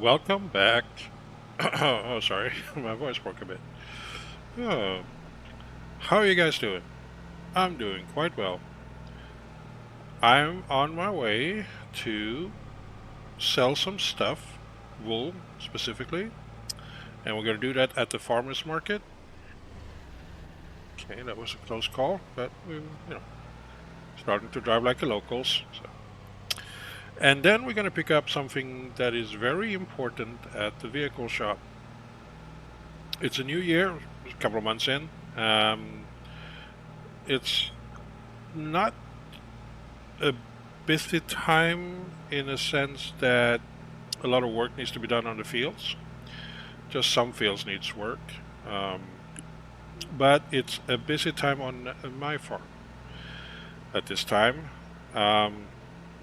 Welcome back. Oh, sorry, my voice broke a bit. Oh, how are you guys doing? I'm doing quite well. I'm on my way to sell some stuff, wool specifically, and we're going to do that at the farmers market. Okay, that was a close call, but starting to drive like the locals. And then we're going to pick up something that is very important at the vehicle shop. It's a new year, a couple of months in. It's not a busy time in a sense that a lot of work needs to be done on the fields. Just some fields needs work, um, but it's a busy time on my farm at this time. Um,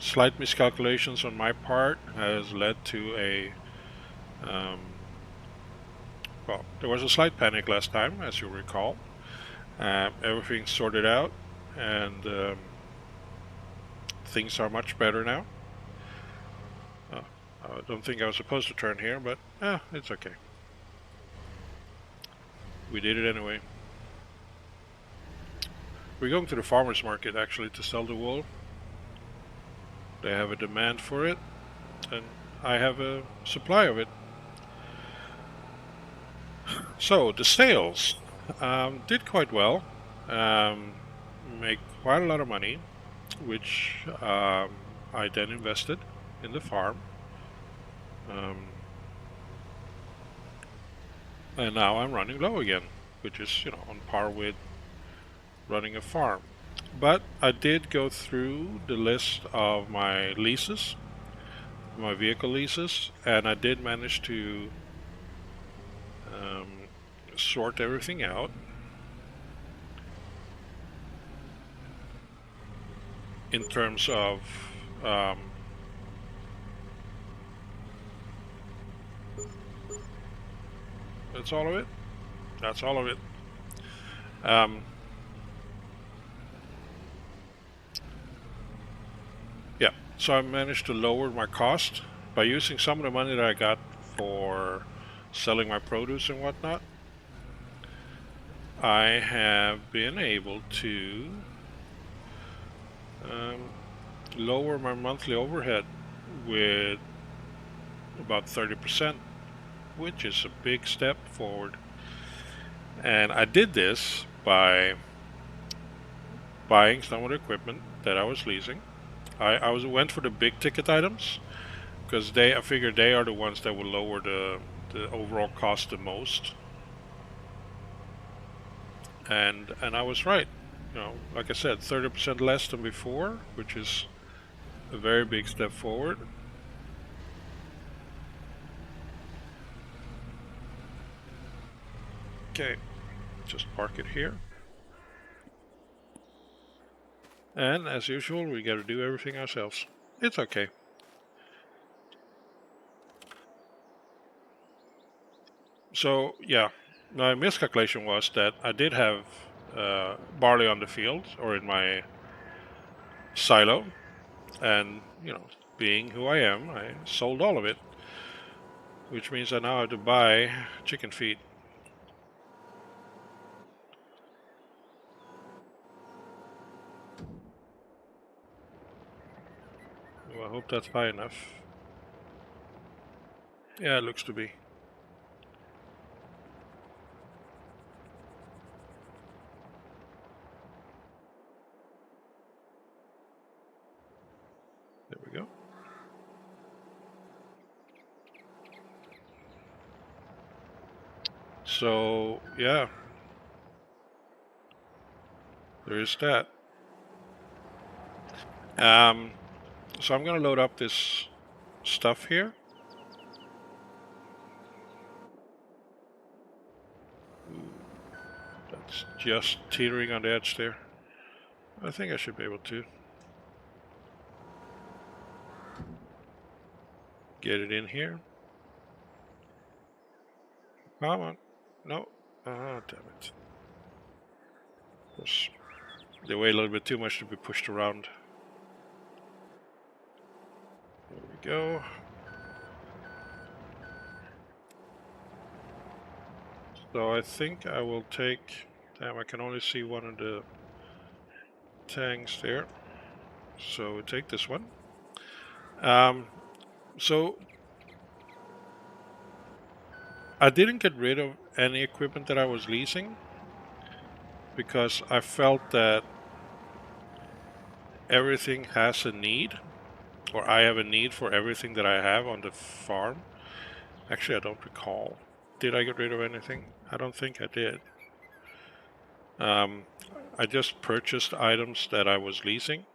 Slight miscalculations on my part has led to a um, well, there was a slight panic last time, as you recall. Everything's sorted out, and things are much better now. Uh, I don't think I was supposed to turn here, but it's okay. We did it anyway. We're going to the farmer's market actually to sell the wool. They have a demand for it, and I have a supply of it. So the sales did quite well. Um, Make quite a lot of money, which I then invested in the farm. Um, and now I'm running low again, which is on par with running a farm. But I did go through the list of my leases, my vehicle leases, and I did manage to um, sort everything out in terms of um, that's all of it. That's all of it. Um, yeah, so I managed to lower my cost by using some of the money that I got for selling my produce and whatnot. I have been able to um, lower my monthly overhead with about 30%, which is a big step forward. And I did this by buying some of the equipment that I was leasing. I went for the big ticket items because I figured they are the ones that will lower the overall cost the most. And I was right. Like I said, 30% less than before, which is a very big step forward. Okay, just park it here. And as usual, we got to do everything ourselves. It's okay. So, yeah, my miscalculation was that I did have barley on the field or in my silo, and being who I am, I sold all of it, which means I now have to buy chicken feed. Well, I hope that's high enough. Yeah, it looks to be. There we go. So, yeah, there is that. Um, so I'm going to load up this stuff here. That's just teetering on the edge there. I think I should be able to get it in here. Come on. No. Ah, damn it. They weigh a little bit too much to be pushed around. There we go. So I think I will take... Damn, I can only see one of the tanks there. So take this one. So I didn't get rid of any equipment that I was leasing because I felt that everything has a need, or I have a need for everything that I have on the farm. Actually, I don't recall. Did I get rid of anything? I don't think I did. I just purchased items that I was leasing,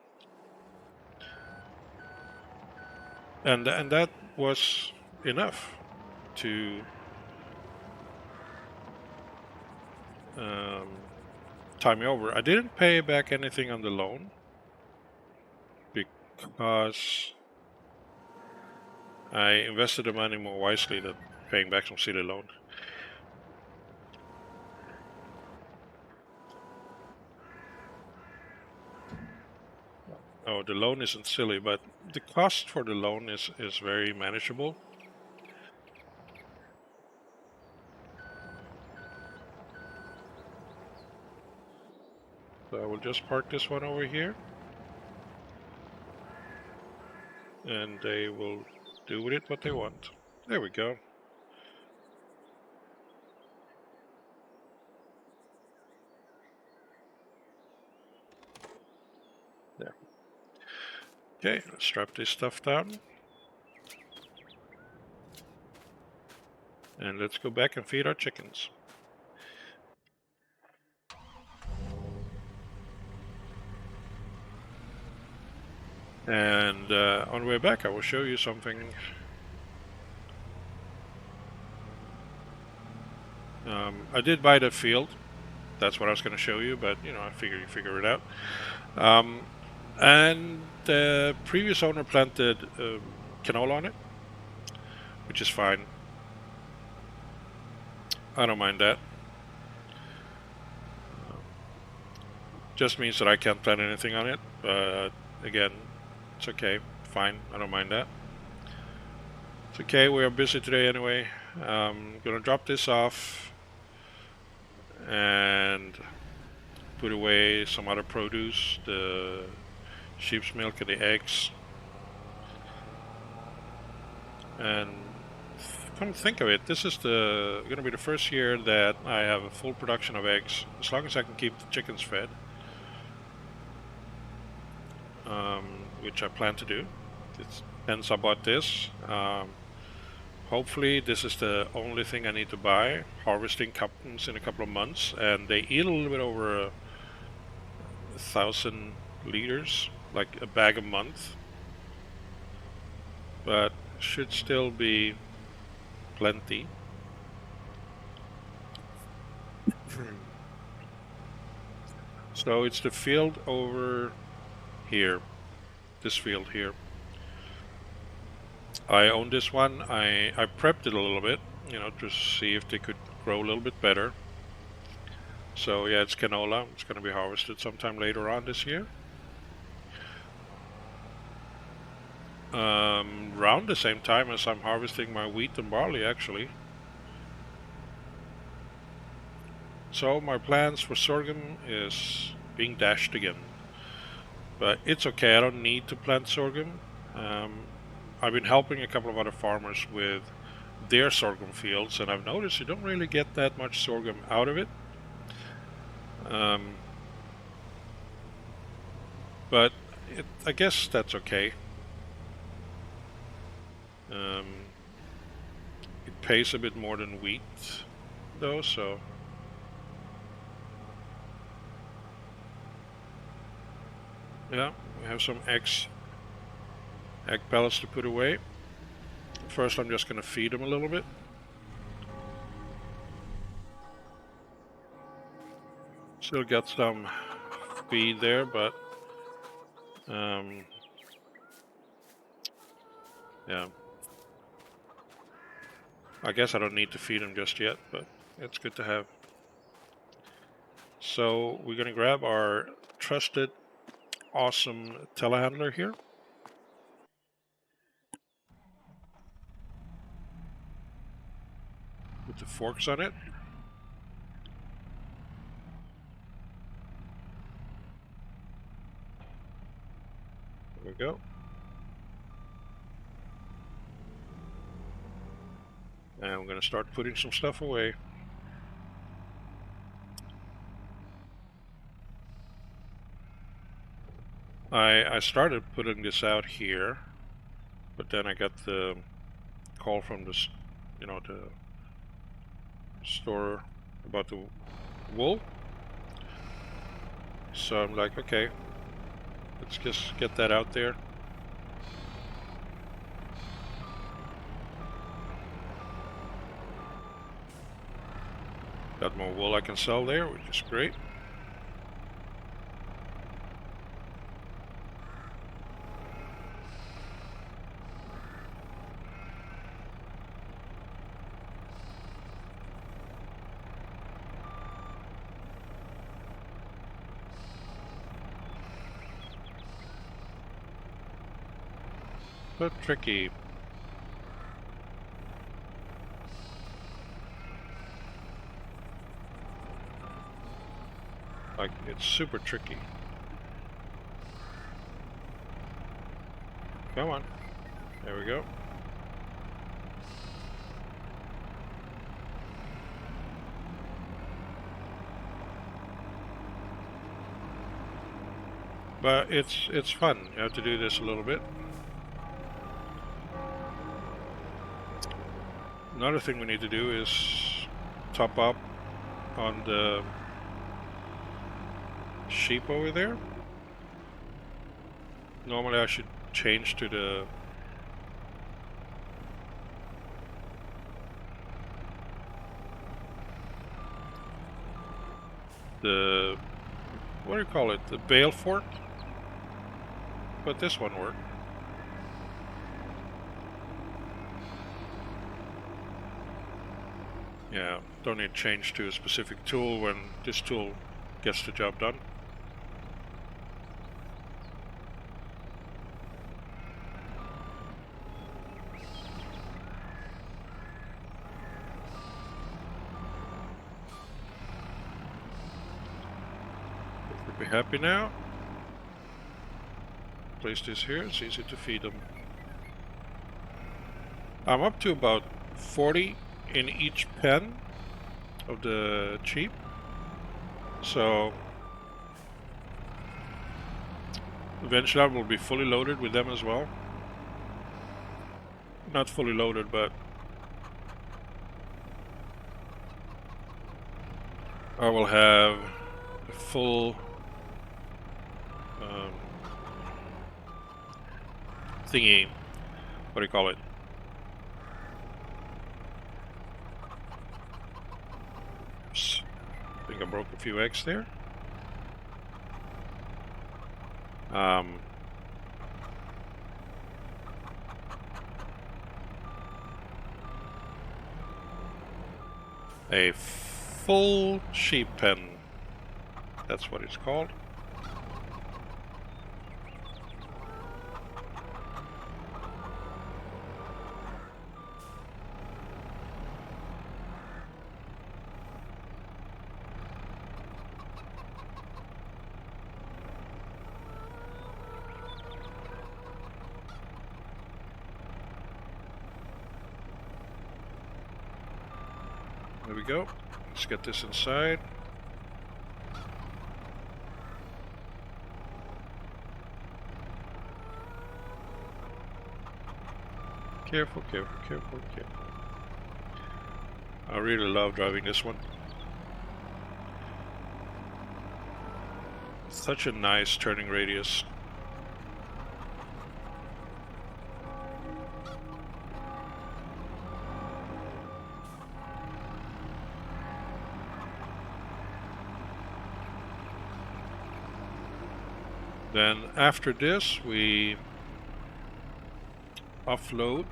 and that was enough to um, tie me over. I didn't pay back anything on the loan because I invested the money more wisely than paying back some silly loan. Oh, the loan isn't silly, but the cost for the loan is very manageable. So I will just park this one over here, and they will do with it what they want. There we go. There. Okay, let's strap this stuff down. And let's go back and feed our chickens. And on the way back, I will show you something. I did buy the field. That's what I was going to show you, but you know, I figure you figure it out. And the previous owner planted canola on it, which is fine. I don't mind that. Just means that I can't plant anything on it. But again, it's okay. Fine. I don't mind that. It's okay. We are busy today anyway. I'm gonna drop this off and put away some other produce, the sheep's milk and the eggs. And come to think of it, this is going to be the first year that I have a full production of eggs, as long as I can keep the chickens fed, which I plan to do. Hence I bought this. Hopefully this is the only thing I need to buy. Harvesting comes in a couple of months, and they eat a little bit over 1,000 liters, like a bag a month, but should still be plenty. So it's the field over here, this field here. I own this one. I prepped it a little bit, you know, to see if they could grow a little bit better. So yeah, it's canola. It's going to be harvested sometime later on this year. Around the same time as I'm harvesting my wheat and barley, actually. So my plans for sorghum is being dashed again. But it's okay, I don't need to plant sorghum. I've been helping a couple of other farmers with their sorghum fields, and I've noticed you don't really get that much sorghum out of it. But I guess that's okay. It pays a bit more than wheat, though, so... Yeah, we have some egg pellets to put away. First I'm just going to feed them a little bit. Still got some feed there, but yeah. I guess I don't need to feed them just yet, but it's good to have. So we're going to grab our trusted, awesome telehandler here. With the forks on it. we go. And I'm going to start putting some stuff away. I started putting this out here, but then I got the call from the store about the wool. So I'm like, okay, let's just get that out there. Got more wool I can sell there, which is great. But tricky. Like, it's super tricky. Come on. There we go. But it's fun. You have to do this a little bit. Another thing we need to do is top up on the sheep over there. Normally I should change to the what do you call it? The bale fork. But this one worked. Yeah, don't need to change to a specific tool when this tool gets the job done. We'll be happy now. Place this here, it's easy to feed them. I'm up to about 40 in each pen of the sheep. So eventually I will be fully loaded with them as well. Not fully loaded, but I will have a full thingy, what do you call it? Oops. I think I broke a few eggs there. A full sheep pen, that's what it's called. There we go. Let's get this inside. Careful, careful, careful, careful. I really love driving this one. Such a nice turning radius. Then after this we offload.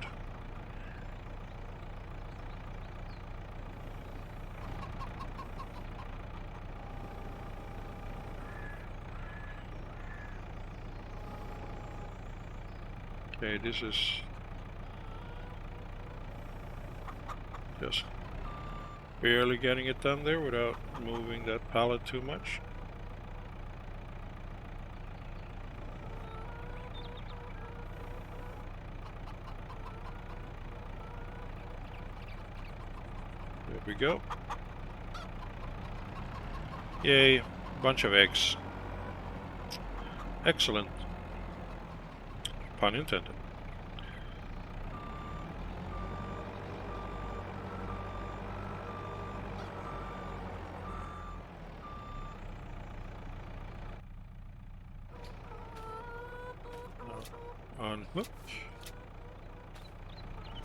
Okay, this is just barely getting it done there without moving that pallet too much. we go. Yay, bunch of eggs. Excellent. Pun intended. Unhook.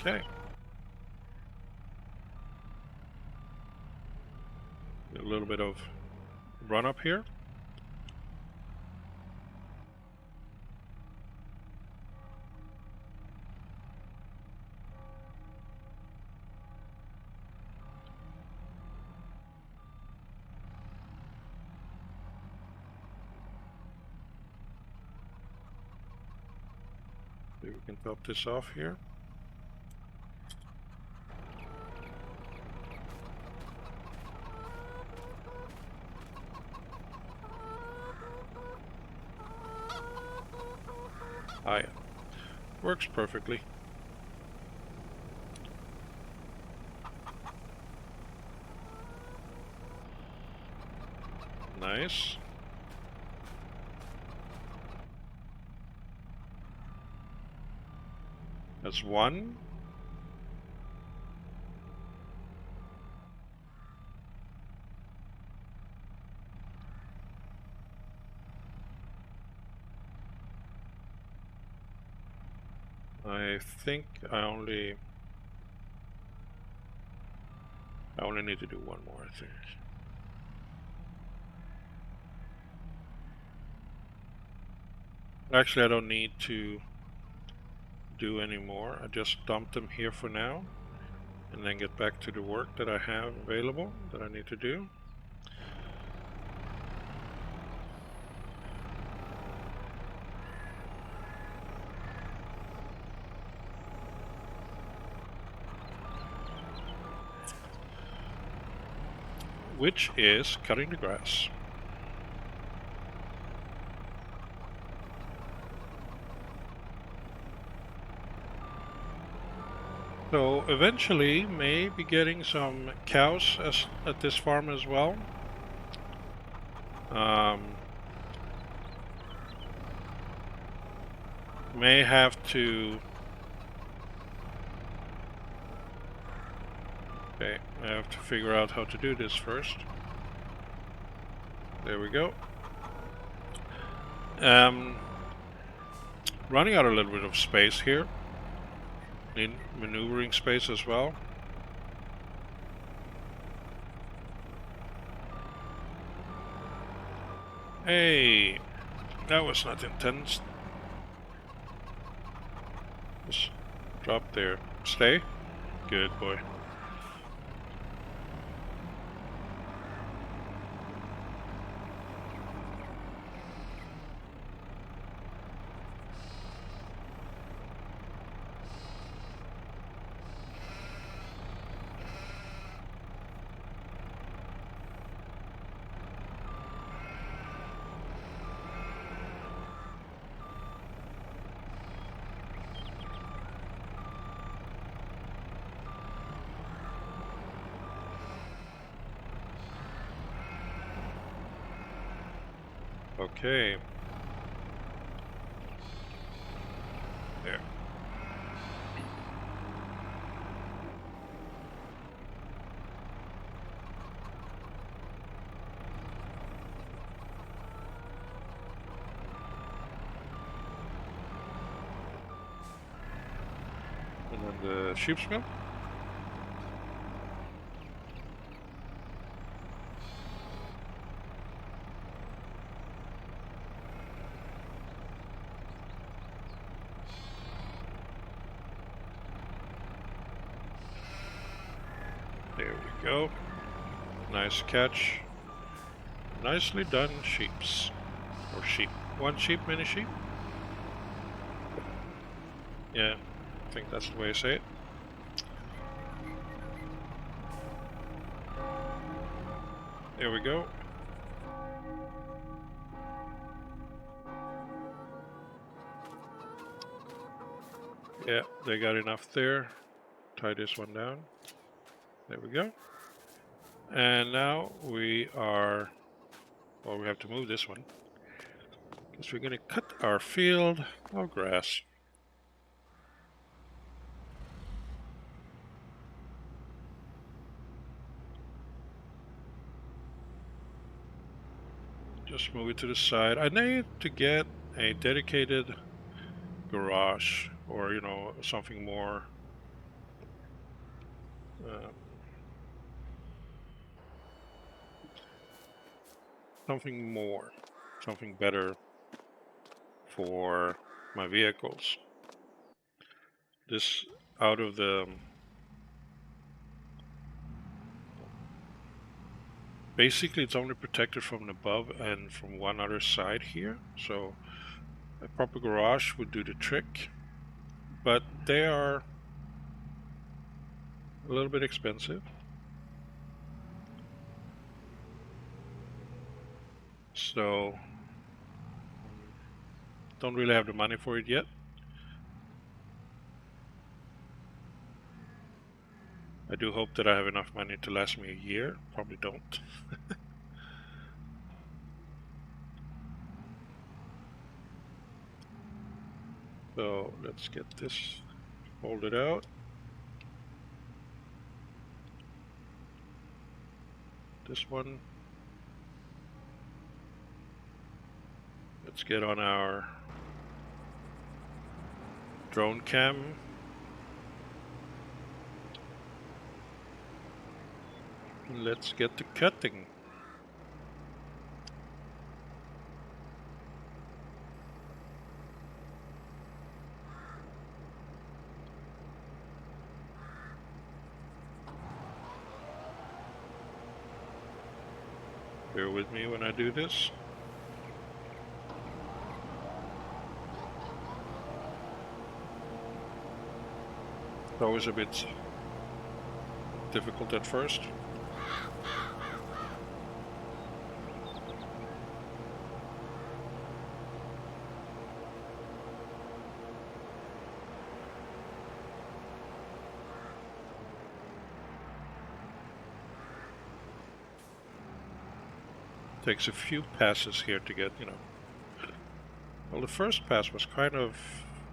Okay. A little bit of run up here. Maybe we can top this off here. Ah, yeah. Works perfectly. Nice. That's one. I think I only need to do one more, I think. Actually, I don't need to do any more. I just dump them here for now and then get back to the work that I have available that I need to do. Which is cutting the grass. So eventually, may be getting some cows at this farm as well. May have to. Okay, I have to figure out how to do this first. There we go. Running out a little bit of space here. Need maneuvering space as well. Hey, that was not intense. Just drop there. Stay. Good boy. Okay. There. And then the sheep's milk. There we go. Nice catch. Nicely done, sheeps. Or sheep. One sheep, many sheep? Yeah, I think that's the way I say it. There we go. Yeah, they got enough there. Tie this one down. There we go. And now we are, well, we have to move this one because we're going to cut our field of grass. Just move it to the side. I need to get a dedicated garage, or you know, something more um, something better for my vehicles. This out of the basically it's only protected from above and from one other side here, so a proper garage would do the trick, but they are a little bit expensive. So don't really have the money for it yet. I do hope that I have enough money to last me a year. Probably don't. So let's get this folded out. This one. Let's get on our drone cam. Let's get to cutting. Bear with me when I do this. It's always a bit difficult at first. Takes a few passes here to get, you know. Well, the first pass was kind of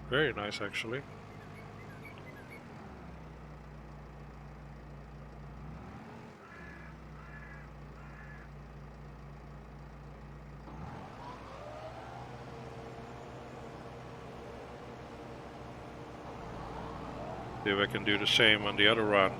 very nice, actually. See if I can do the same on the other run.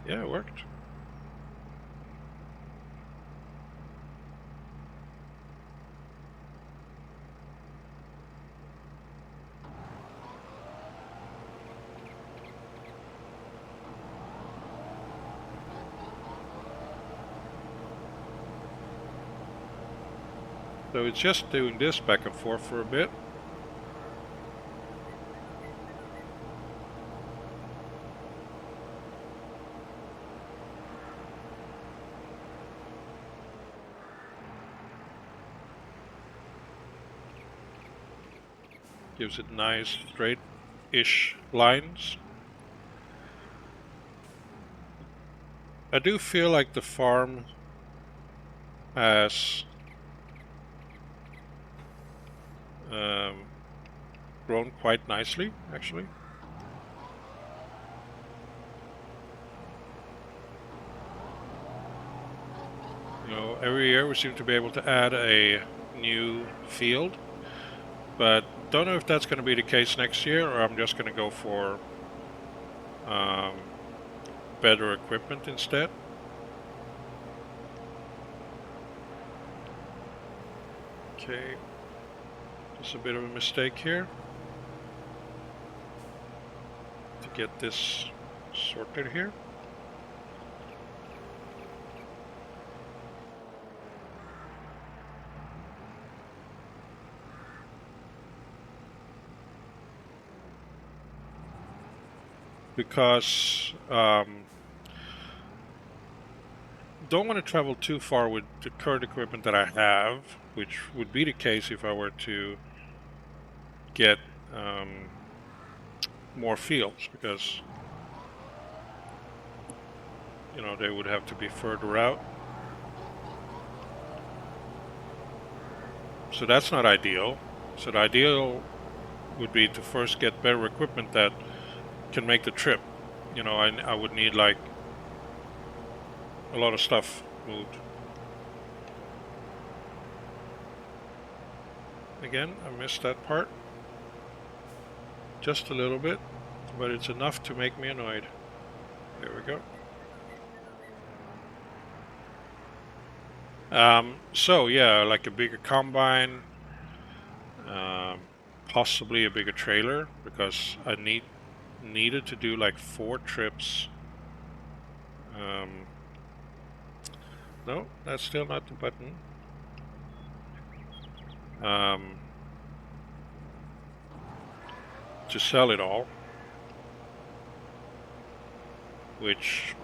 Yeah, it worked. So it's just doing this back and forth for a bit. Gives it nice straight-ish lines. I do feel like the farm has grown quite nicely, actually. You know, every year we seem to be able to add a new field, but don't know if that's going to be the case next year, or I'm just going to go for better equipment instead. Okay, just a bit of a mistake here to get this sorted here. because don't want to travel too far with the current equipment that I have, which would be the case if I were to get more fields, because you know they would have to be further out. So that's not ideal. So the ideal would be to first get better equipment that can make the trip. You know, I would need like a lot of stuff moved. Again, I missed that part. Just a little bit, but it's enough to make me annoyed. There we go. So yeah, like a bigger combine, possibly a bigger trailer, because I needed to do like 4 trips. No, that's still not the button. To sell it all, which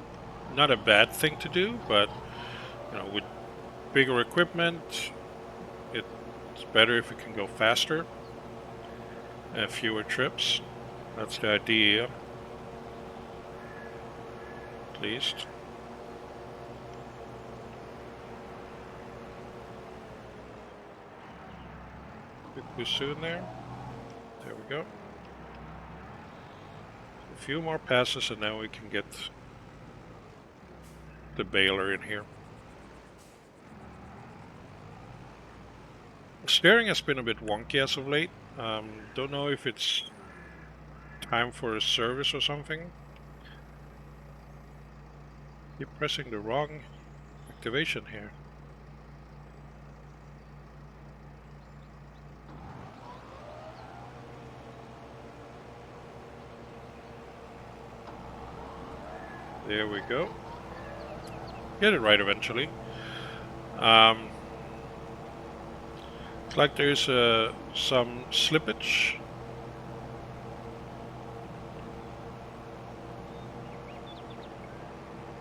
not a bad thing to do, but you know, with bigger equipment, it's better if it can go faster and fewer trips. That's the idea, at least. Big Busu in there. There we go. A few more passes and now we can get the baler in here. Steering has been a bit wonky as of late. Don't know if it's time for a service or something. Keep pressing the wrong activation here. There we go. Get it right eventually. It's like there's some slippage.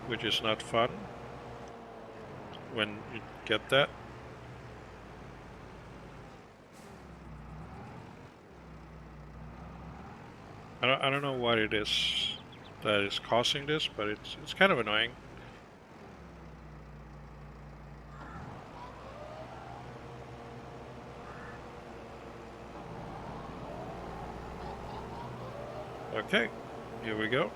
Which is not fun when you get that. I don't know what it is that is causing this, but it's kind of annoying. Okay, here we go.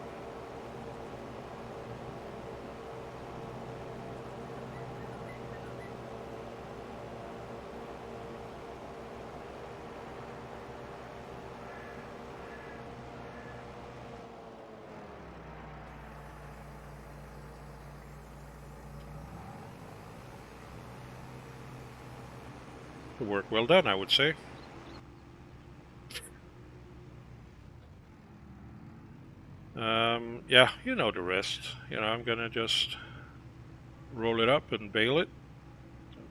Work well done, I would say. Yeah, you know the rest. You know, I'm gonna just roll it up and bale it.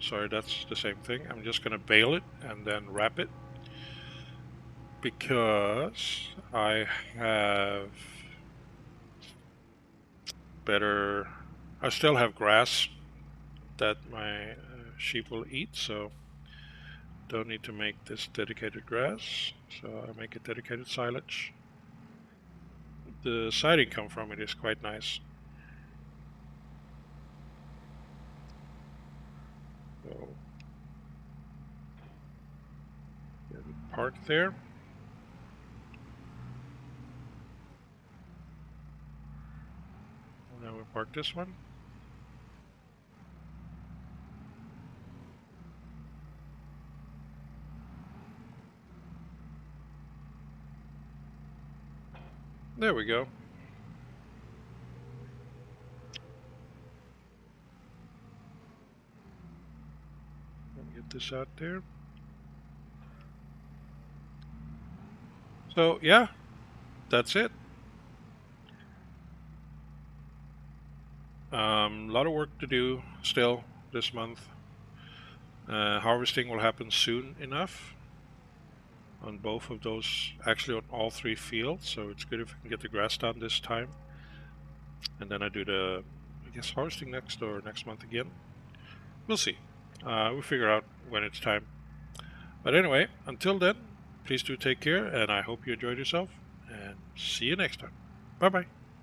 Sorry, that's the same thing. I'm just gonna bale it and then wrap it, because I have better... I still have grass that my sheep will eat, so don't need to make this dedicated grass, so I make a dedicated silage. The side income from it is quite nice. So, get it parked there. Now we park this one. There we go. Let me get this out there. So yeah, that's it. A lot of work to do still this month. Harvesting will happen soon enough. on both of those, actually on all 3 fields, so it's good if I can get the grass done this time. And then I do the, I guess, harvesting next month again. We'll see. We'll figure out when it's time. But anyway, until then, please do take care, and I hope you enjoyed yourself, and see you next time. Bye-bye.